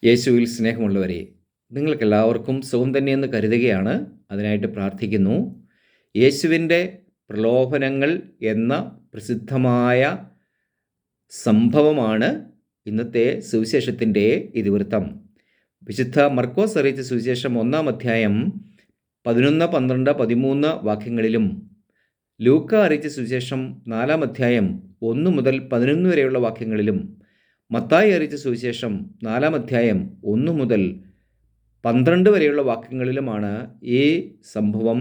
യേശുവിൽ സ്നേഹമുള്ളവരെ, നിങ്ങൾക്കെല്ലാവർക്കും സുഖം തന്നെയെന്ന് കരുതുകയാണ്. അതിനായിട്ട് പ്രാർത്ഥിക്കുന്നു. യേശുവിൻ്റെ പ്രലോഭനങ്ങൾ എന്ന പ്രസിദ്ധമായ സംഭവമാണ് ഇന്നത്തെ സുവിശേഷത്തിൻ്റെ ഇതിവൃത്തം. വിശുദ്ധ മർക്കോസ് അറിയിച്ച സുവിശേഷം 1-ാം അധ്യായം 11, 12, 13 വാക്യങ്ങളിലും, ലൂക്ക അറിയിച്ച സുവിശേഷം 4-ാം അധ്യായം 1 മുതൽ 11 വരെയുള്ള വാക്യങ്ങളിലും, മത്തായി അറിയിച്ച സുവിശേഷം 4-ാം അധ്യായം 1 മുതൽ 12 വരെയുള്ള വാക്യങ്ങളിലുമാണ് ഈ സംഭവം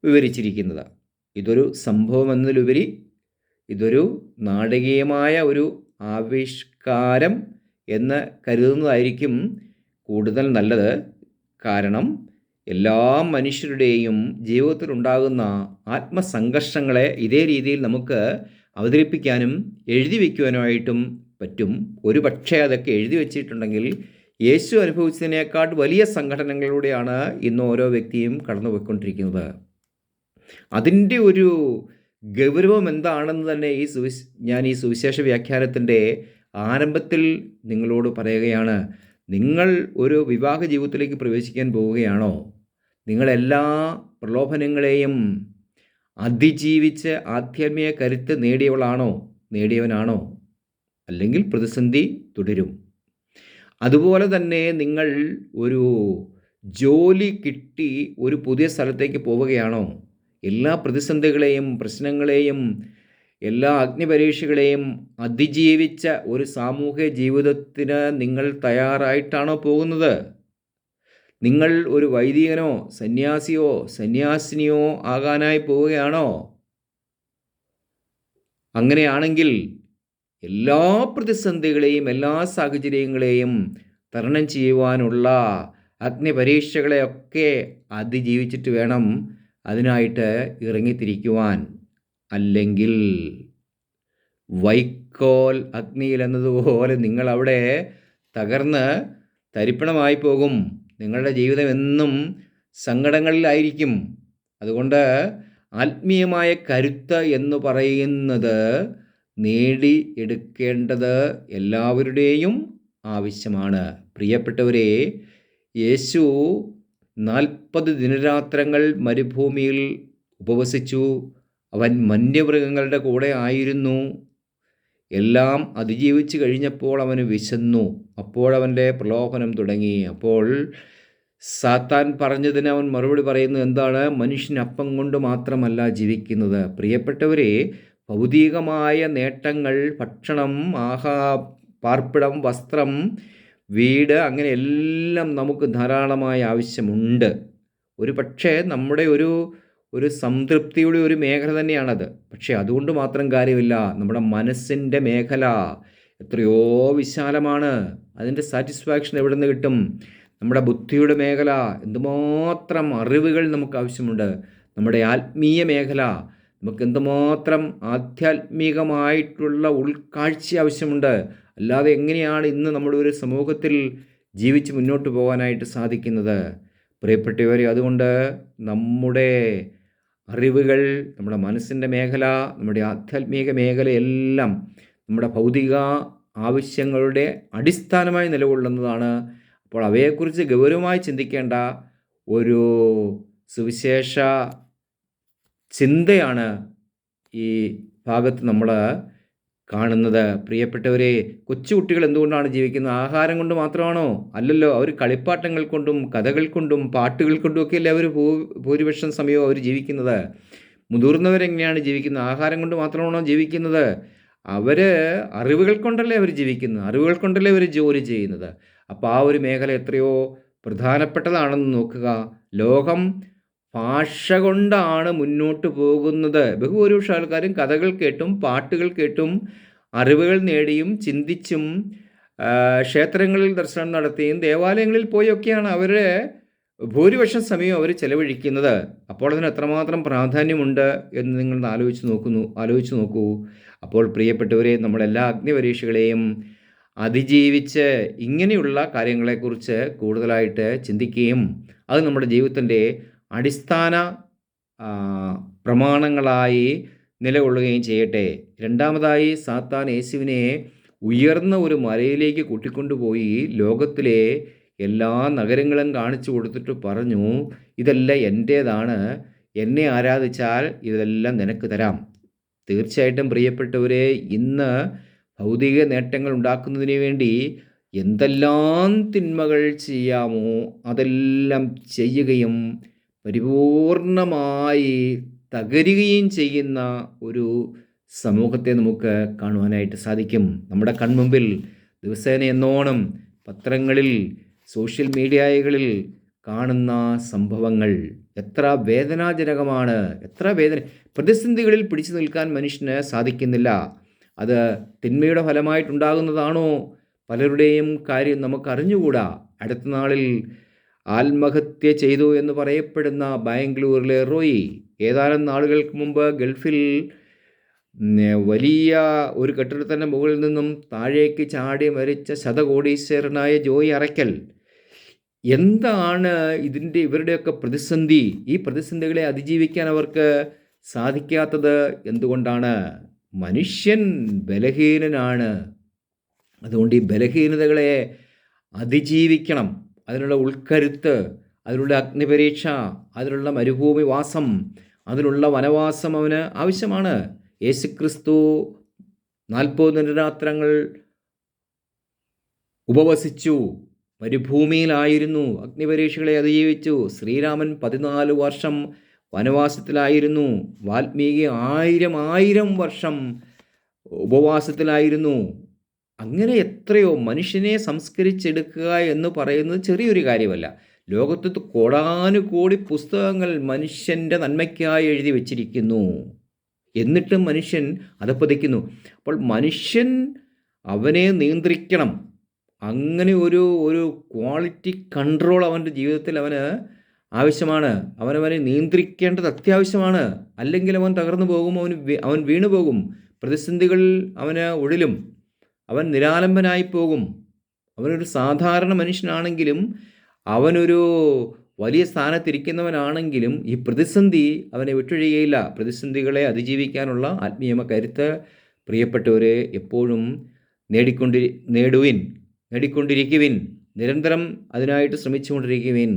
വിവരിച്ചിരിക്കുന്നത്. ഇതൊരു സംഭവം എന്നതിലുപരി ഇതൊരു നാടകീയമായ ഒരു ആവിഷ്കാരം എന്ന് കരുതുന്നതായിരിക്കും കൂടുതൽ നല്ലത്. കാരണം എല്ലാ മനുഷ്യരുടെയും ജീവിതത്തിലുണ്ടാകുന്ന ആത്മസംഘർഷങ്ങളെ ഇതേ രീതിയിൽ നമുക്ക് അവതരിപ്പിക്കാനും എഴുതി വയ്ക്കുവാനുമായിട്ടും പറ്റും. ഒരു പക്ഷേ അതൊക്കെ എഴുതി വച്ചിട്ടുണ്ടെങ്കിൽ യേശു അനുഭവിച്ചതിനേക്കാൾ വലിയ സംഘടനകളിലൂടെയാണ് ഇന്ന് ഓരോ വ്യക്തിയും കടന്നുപോയിക്കൊണ്ടിരിക്കുന്നത്. അതിൻ്റെ ഒരു ഗൗരവം എന്താണെന്ന് തന്നെ ഞാൻ ഈ സുവിശേഷ വ്യാഖ്യാനത്തിൻ്റെ ആരംഭത്തിൽ നിങ്ങളോട് പറയുകയാണ്. നിങ്ങൾ ഒരു വിവാഹ ജീവിതത്തിലേക്ക് പ്രവേശിക്കാൻ പോവുകയാണോ? നിങ്ങളെല്ലാ പ്രലോഭനങ്ങളെയും അതിജീവിച്ച് ആധ്യാത്മിക കരുത്ത് നേടിയവനാണോ? അല്ലെങ്കിൽ പ്രതിസന്ധി തുടരും. അതുപോലെ തന്നെ നിങ്ങൾ ഒരു ജോലി കിട്ടി ഒരു പുതിയ സ്ഥലത്തേക്ക് പോവുകയാണോ? എല്ലാ പ്രതിസന്ധികളെയും പ്രശ്നങ്ങളെയും എല്ലാ അഗ്നിപരീക്ഷകളെയും അതിജീവിച്ച ഒരു സാമൂഹ്യ ജീവിതത്തിന് നിങ്ങൾ തയ്യാറായിട്ടാണോ പോകുന്നത്? നിങ്ങൾ ഒരു വൈദികനോ സന്യാസിയോ സന്യാസിനിയോ ആകാനായി പോവുകയാണോ? അങ്ങനെയാണെങ്കിൽ എല്ലാ പ്രതിസന്ധികളെയും എല്ലാ സാഹചര്യങ്ങളെയും തരണം ചെയ്യുവാനുള്ള അഗ്നിപരീക്ഷകളെയൊക്കെ അതിജീവിച്ചിട്ട് വേണം അതിനായിട്ട് ഇറങ്ങിത്തിരിക്കുവാൻ. അല്ലെങ്കിൽ വൈക്കോൽ അഗ്നിയിൽ എന്നതുപോലെ നിങ്ങളവിടെ തകർന്ന് തരിപ്പണമായി പോകും. നിങ്ങളുടെ ജീവിതം എന്നും സങ്കടങ്ങളിലായിരിക്കും. അതുകൊണ്ട് ആത്മീയമായ കരുത്ത് എന്ന് പറയുന്നത് നേടിയെടുക്കേണ്ടത് എല്ലാവരുടെയും ആവശ്യമാണ്. പ്രിയപ്പെട്ടവരെ, യേശു 40 ദിനരാത്രങ്ങൾ മരുഭൂമിയിൽ ഉപവസിച്ചു. അവൻ വന്യമൃഗങ്ങളുടെ കൂടെ ആയിരുന്നു. എല്ലാം അതിജീവിച്ച് കഴിഞ്ഞപ്പോൾ അവന് വിശന്നു. അപ്പോഴവൻ്റെ പ്രലോഭനം തുടങ്ങി. അപ്പോൾ സാത്താൻ പറഞ്ഞതിന് അവൻ മറുപടി പറയുന്നത് എന്താണ്? മനുഷ്യൻ അപ്പം കൊണ്ട് മാത്രമല്ല ജീവിക്കുന്നത്. പ്രിയപ്പെട്ടവരെ, ഭൗതികമായ നേട്ടങ്ങൾ, ഭക്ഷണം, പാർപ്പിടം, വസ്ത്രം, വീട്, അങ്ങനെ എല്ലാം നമുക്ക് ധാരാളമായ ആവശ്യമുണ്ട്. ഒരു പക്ഷേ നമ്മുടെ ഒരു സംതൃപ്തിയുടെ ഒരു മേഖല തന്നെയാണത്. പക്ഷേ അതുകൊണ്ട് മാത്രം കാര്യമില്ല. നമ്മുടെ മനസ്സിൻ്റെ മേഖല എത്രയോ വിശാലമാണ്. അതിൻ്റെ സാറ്റിസ്ഫാക്ഷൻ എവിടെ നിന്ന് കിട്ടും? നമ്മുടെ ബുദ്ധിയുടെ മേഖല, എന്തുമാത്രം അറിവുകൾ നമുക്ക് ആവശ്യമുണ്ട്. നമ്മുടെ ആത്മീയ മേഖല, നമുക്ക് എന്തുമാത്രം ആധ്യാത്മികമായിട്ടുള്ള ഉൾക്കാഴ്ച ആവശ്യമുണ്ട്. അല്ലാതെ എങ്ങനെയാണ് ഇന്ന് നമ്മുടെ ഒരു സമൂഹത്തിൽ ജീവിച്ച് മുന്നോട്ട് പോകാനായിട്ട് സാധിക്കുന്നത്? പ്രിയപ്പെട്ടവരെ, അതുകൊണ്ട് നമ്മുടെ അറിവുകൾ, നമ്മുടെ മനസ്സിൻ്റെ മേഖല, നമ്മുടെ ആധ്യാത്മിക മേഖലയെല്ലാം നമ്മുടെ ഭൗതിക ആവശ്യങ്ങളുടെ അടിസ്ഥാനമായി നിലകൊള്ളുന്നതാണ്. അപ്പോൾ അവയെക്കുറിച്ച് ഗൗരവമായി ചിന്തിക്കേണ്ട ഒരു സുവിശേഷ ചിന്തയാണ് ഈ ഭാഗത്ത് നമ്മൾ കാണുന്നത്. പ്രിയപ്പെട്ടവരെ, കൊച്ചുകുട്ടികൾ എന്തുകൊണ്ടാണ് ജീവിക്കുന്നത്? ആഹാരം കൊണ്ട് മാത്രമാണോ? അല്ലല്ലോ. അവർ കളിപ്പാട്ടങ്ങൾ കൊണ്ടും കഥകൾ കൊണ്ടും പാട്ടുകൾ കൊണ്ടും ഒക്കെയല്ലേ അവർ ഭൂരിപക്ഷം സമയവും അവർ ജീവിക്കുന്നത്. മുതിർന്നവരെങ്ങനെയാണ് ജീവിക്കുന്നത്? ആഹാരം കൊണ്ട് മാത്രമാണോ ജീവിക്കുന്നത്? അവർ അറിവുകൾ കൊണ്ടല്ലേ അവർ ജീവിക്കുന്നത്, അറിവുകൾ കൊണ്ടല്ലേ അവർ ജോലി ചെയ്യുന്നത്. അപ്പോൾ ആ ഒരു മേഖല എത്രയോ പ്രധാനപ്പെട്ടതാണെന്ന് നോക്കുക. ലോകം ഭാഷ കൊണ്ടാണ് മുന്നോട്ട് പോകുന്നത്. ബഹുഭൂരിപക്ഷം ആൾക്കാരും കഥകൾ കേട്ടും പാട്ടുകൾ കേട്ടും അറിവുകൾ നേടിയും ചിന്തിച്ചും ക്ഷേത്രങ്ങളിൽ ദർശനം നടത്തിയും ദേവാലയങ്ങളിൽ പോയൊക്കെയാണ് അവരുടെ ഭൂരിപക്ഷം സമയം അവർ ചെലവഴിക്കുന്നത്. അപ്പോൾ അതിന് എത്രമാത്രം പ്രാധാന്യമുണ്ട് എന്ന് നിങ്ങൾ ആലോചിച്ച് നോക്കൂ. അപ്പോൾ പ്രിയപ്പെട്ടവരെ, നമ്മളെല്ലാ അഗ്നിപരീക്ഷകളെയും അതിജീവിച്ച് ഇങ്ങനെയുള്ള കാര്യങ്ങളെക്കുറിച്ച് കൂടുതലായിട്ട് ചിന്തിക്കുകയും അത് നമ്മുടെ ജീവിതത്തിൻ്റെ അടിസ്ഥാന പ്രമാണങ്ങളായി നിലകൊള്ളുകയും ചെയ്യട്ടെ. രണ്ടാമതായി, സാത്താൻ യേശുവിനെ ഉയർന്ന ഒരു മലയിലേക്ക് കൂട്ടിക്കൊണ്ടുപോയി ലോകത്തിലെ എല്ലാ നഗരങ്ങളും കാണിച്ചു കൊടുത്തിട്ട് പറഞ്ഞു, ഇതെല്ലാം എൻ്റേതാണ്, എന്നെ ആരാധിച്ചാൽ ഇതെല്ലാം നിനക്ക് തരാം. തീർച്ചയായിട്ടും പ്രിയപ്പെട്ടവരെ, ഇന്ന് ഭൗതിക നേട്ടങ്ങൾ ഉണ്ടാക്കുന്നതിന് വേണ്ടി എന്തെല്ലാം തിന്മകൾ ചെയ്യാമോ അതെല്ലാം ചെയ്യുകയും പരിപൂർണമായി തകരുകയും ചെയ്യുന്ന ഒരു സമൂഹത്തെ നമുക്ക് കാണുവാനായിട്ട് സാധിക്കും. നമ്മുടെ കൺമുമ്പിൽ ദിവസേന എന്നോണം പത്രങ്ങളിൽ, സോഷ്യൽ മീഡിയകളിൽ കാണുന്ന സംഭവങ്ങൾ എത്ര വേദനാജനകമാണ്. എത്ര പ്രതിസന്ധികളിൽ പിടിച്ചു നിൽക്കാൻ മനുഷ്യന് സാധിക്കുന്നില്ല. അത് തിന്മയുടെ ഫലമായിട്ടുണ്ടാകുന്നതാണോ? പലരുടെയും കാര്യം നമുക്കറിഞ്ഞുകൂടാ. അടുത്ത നാളിൽ ആത്മഹത്യ ചെയ്തു എന്ന് പറയപ്പെടുന്ന ബാംഗ്ലൂരിലെ റോയി ഏതാനും നാളുകൾക്ക് മുമ്പ് ഗൾഫിൽ വലിയ ഒരു കെട്ടിടത്തിൻ്റെ മുകളിൽ നിന്നും താഴേക്ക് ചാടി മരിച്ച ശതകോടീശ്വരനായ ജോയി അറയ്ക്കൽ. എന്താണ് ഇവരുടെയൊക്കെ പ്രതിസന്ധി? ഈ പ്രതിസന്ധികളെ അതിജീവിക്കാൻ അവർക്ക് സാധിക്കാത്തത് എന്തുകൊണ്ടാണ്? മനുഷ്യൻ ബലഹീനനാണ്. അതുകൊണ്ട് ഈ ബലഹീനതകളെ അതിജീവിക്കണം. അതിനുള്ള ഉൾക്കരുത്ത്, അതിനുള്ള അഗ്നിപരീക്ഷ, അതിനുള്ള മരുഭൂമി വാസം, അതിനുള്ള വനവാസം അവന് ആവശ്യമാണ്. യേശുക്രിസ്തു 40 ദിനരാത്രങ്ങൾ ഉപവസിച്ചു, മരുഭൂമിയിലായിരുന്നു, അഗ്നിപരീക്ഷകളെ അതിജീവിച്ചു. ശ്രീരാമൻ 14 വർഷം വനവാസത്തിലായിരുന്നു. വാൽമീകി 1000 വർഷം ഉപവാസത്തിലായിരുന്നു. അങ്ങനെ എത്രയോ മനുഷ്യനെ സംസ്കരിച്ചെടുക്കുക എന്ന് പറയുന്നത് ചെറിയൊരു കാര്യമല്ല. ലോകത്ത് കോടാനുകോടി പുസ്തകങ്ങൾ മനുഷ്യൻ്റെ നന്മയ്ക്കായി എഴുതി വച്ചിരിക്കുന്നു. എന്നിട്ടും മനുഷ്യൻ അധപ്പതിക്കുന്നു. അപ്പോൾ മനുഷ്യൻ അവനെ നിയന്ത്രിക്കണം. അങ്ങനെ ഒരു ക്വാളിറ്റി കൺട്രോൾ അവൻ്റെ ജീവിതത്തിൽ അവന് ആവശ്യമാണ്. അവനവനെ നിയന്ത്രിക്കേണ്ടത് അത്യാവശ്യമാണ്. അല്ലെങ്കിൽ അവൻ തകർന്നു പോകും, അവൻ വീണു പോകും. പ്രതിസന്ധികളിൽ അവന് ഉഴലും, അവൻ നിരാലംബനായി പോകും. അവനൊരു സാധാരണ മനുഷ്യനാണെങ്കിലും, അവനൊരു വലിയ സ്ഥാനത്തിരിക്കുന്നവനാണെങ്കിലും ഈ പ്രതിസന്ധി അവനെ വിട്ടൊഴിയുകയില്ല. പ്രതിസന്ധികളെ അതിജീവിക്കാനുള്ള ആത്മീയ കരുത്ത് പ്രിയപ്പെട്ടവരെ എപ്പോഴും നേടിക്കൊണ്ടിരിക്കുവിൻ. നിരന്തരം അതിനായിട്ട് ശ്രമിച്ചുകൊണ്ടിരിക്കുവിൻ.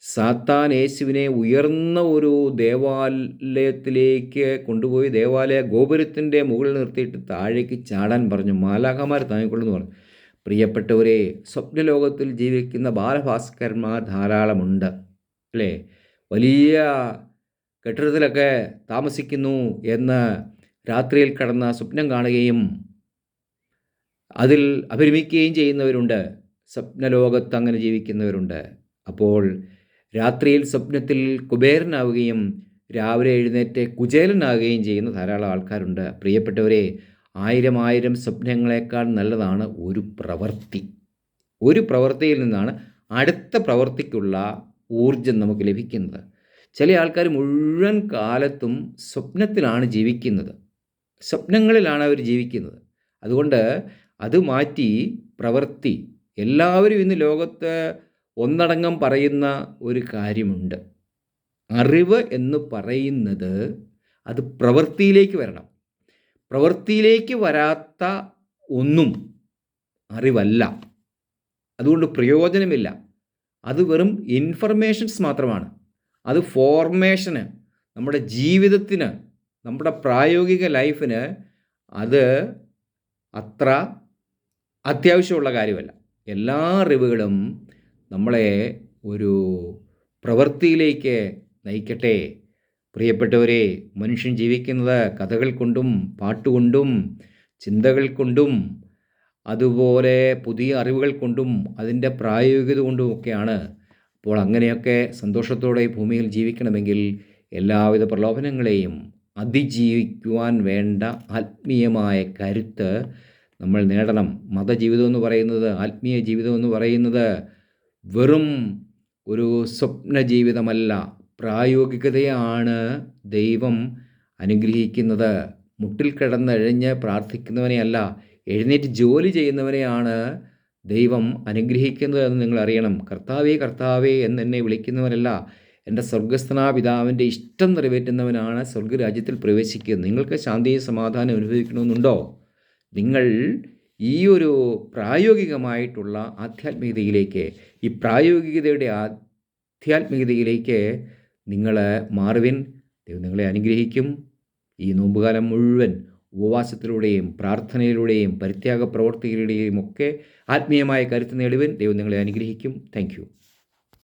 സാത്താൻ യേശുവിനെ ഉയർന്ന ഒരു ദേവാലയത്തിലേക്ക് കൊണ്ടുപോയി ദേവാലയ ഗോപുരത്തിൻ്റെ മുകളിൽ നിർത്തിയിട്ട് താഴേക്ക് ചാടാൻ പറഞ്ഞു. മാലാഖമാർ താങ്ങിക്കൊള്ളുന്നു പറഞ്ഞു. പ്രിയപ്പെട്ടവരെ, സ്വപ്നലോകത്തിൽ ജീവിക്കുന്ന ബാലഭാസ്കരന്മാർ ധാരാളമുണ്ട്, അല്ലേ? വലിയ കെട്ടിടത്തിലൊക്കെ താമസിക്കുന്നു എന്ന് രാത്രിയിൽ കടന്ന സ്വപ്നം കാണുകയും അതിൽ അഭിരമിക്കുകയും ചെയ്യുന്നവരുണ്ട്. സ്വപ്നലോകത്ത് അങ്ങനെ ജീവിക്കുന്നവരുണ്ട്. അപ്പോൾ രാത്രിയിൽ സ്വപ്നത്തിൽ കുബേരനാവുകയും രാവിലെ എഴുന്നേറ്റ് കുചേലനാവുകയും ചെയ്യുന്ന ധാരാളം ആൾക്കാരുണ്ട്. പ്രിയപ്പെട്ടവരെ, 1000 സ്വപ്നങ്ങളെക്കാൾ നല്ലതാണ് ഒരു പ്രവൃത്തി. ഒരു പ്രവൃത്തിയിൽ നിന്നാണ് അടുത്ത പ്രവൃത്തിക്കുള്ള ഊർജം നമുക്ക് ലഭിക്കുന്നത്. ചില ആൾക്കാർ മുഴുവൻ കാലത്തും സ്വപ്നത്തിലാണ് ജീവിക്കുന്നത്, സ്വപ്നങ്ങളിലാണ് അവർ ജീവിക്കുന്നത്. അതുകൊണ്ട് അത് മാറ്റി പ്രവൃത്തി. എല്ലാവരും ഇന്ന് ലോകത്ത് ഒന്നടങ്കം പറയുന്ന ഒരു കാര്യമുണ്ട്. അറിവ് എന്ന് പറയുന്നത് അത് പ്രവൃത്തിയിലേക്ക് വരണം. പ്രവൃത്തിയിലേക്ക് വരാത്ത ഒന്നും അറിവല്ല. അതുകൊണ്ട് പ്രയോജനമില്ല. അത് വെറും ഇൻഫർമേഷൻസ് മാത്രമാണ്. അത് ഫോർമേഷന്, നമ്മുടെ ജീവിതത്തിന്, നമ്മുടെ പ്രായോഗിക ലൈഫിന് അത് അത്ര അത്യാവശ്യമുള്ള കാര്യമല്ല. എല്ലാ അറിവുകളും നമ്മളെ ഒരു പ്രവൃത്തിയിലേക്ക് നയിക്കട്ടെ. പ്രിയപ്പെട്ടവരെ, മനുഷ്യൻ ജീവിക്കുന്നത് കഥകൾ കൊണ്ടും പാട്ടുകൊണ്ടും ചിന്തകൾ കൊണ്ടും അതുപോലെ പുതിയ അറിവുകൾ കൊണ്ടും അതിൻ്റെ പ്രായോഗികത കൊണ്ടും ഒക്കെയാണ്. അപ്പോൾ അങ്ങനെയൊക്കെ സന്തോഷത്തോടെ ഭൂമിയിൽ ജീവിക്കണമെങ്കിൽ എല്ലാവിധ പ്രലോഭനങ്ങളെയും അതിജീവിക്കുവാൻ വേണ്ട ആത്മീയമായ കരുത്ത് നമ്മൾ നേടണം. മതജീവിതം എന്ന് പറയുന്നത്, ആത്മീയ ജീവിതം എന്ന് പറയുന്നത് വെറും ഒരു സ്വപ്ന ജീവിതമല്ല, പ്രായോഗികതയാണ് ദൈവം അനുഗ്രഹിക്കുന്നത്. മുട്ടിൽ കിടന്നെഴഞ്ഞ് പ്രാർത്ഥിക്കുന്നവനെയല്ല, എഴുന്നേറ്റ് ജോലി ചെയ്യുന്നവനെയാണ് ദൈവം അനുഗ്രഹിക്കുന്നത് എന്ന് നിങ്ങൾ അറിയണം. കർത്താവേ കർത്താവേ എന്നെ വിളിക്കുന്നവനല്ല, എൻ്റെ സ്വർഗസ്ഥനാ പിതാവിൻ്റെ ഇഷ്ടം നിറവേറ്റുന്നവനാണ് സ്വർഗരാജ്യത്തിൽ പ്രവേശിക്കുന്നത്. നിങ്ങൾക്ക് ശാന്തിയും സമാധാനം അനുഭവിക്കണമെന്നുണ്ടോ? നിങ്ങൾ ഈ ഒരു പ്രായോഗികമായിട്ടുള്ള ആധ്യാത്മികതയിലേക്ക്, ഈ പ്രായോഗികതയുടെ ആധ്യാത്മികതയിലേക്ക് നിങ്ങൾ മാറുവിൻ. ദൈവം നിങ്ങളെ അനുഗ്രഹിക്കും. ഈ നോമ്പുകാലം മുഴുവൻ ഉപവാസത്തിലൂടെയും പ്രാർത്ഥനയിലൂടെയും പരിത്യാഗ പ്രവർത്തികളിലൂടെയും ഒക്കെ ആത്മീയമായ കരുത്ത് നേടുവിൻ. ദൈവം നിങ്ങളെ അനുഗ്രഹിക്കും. Thank you.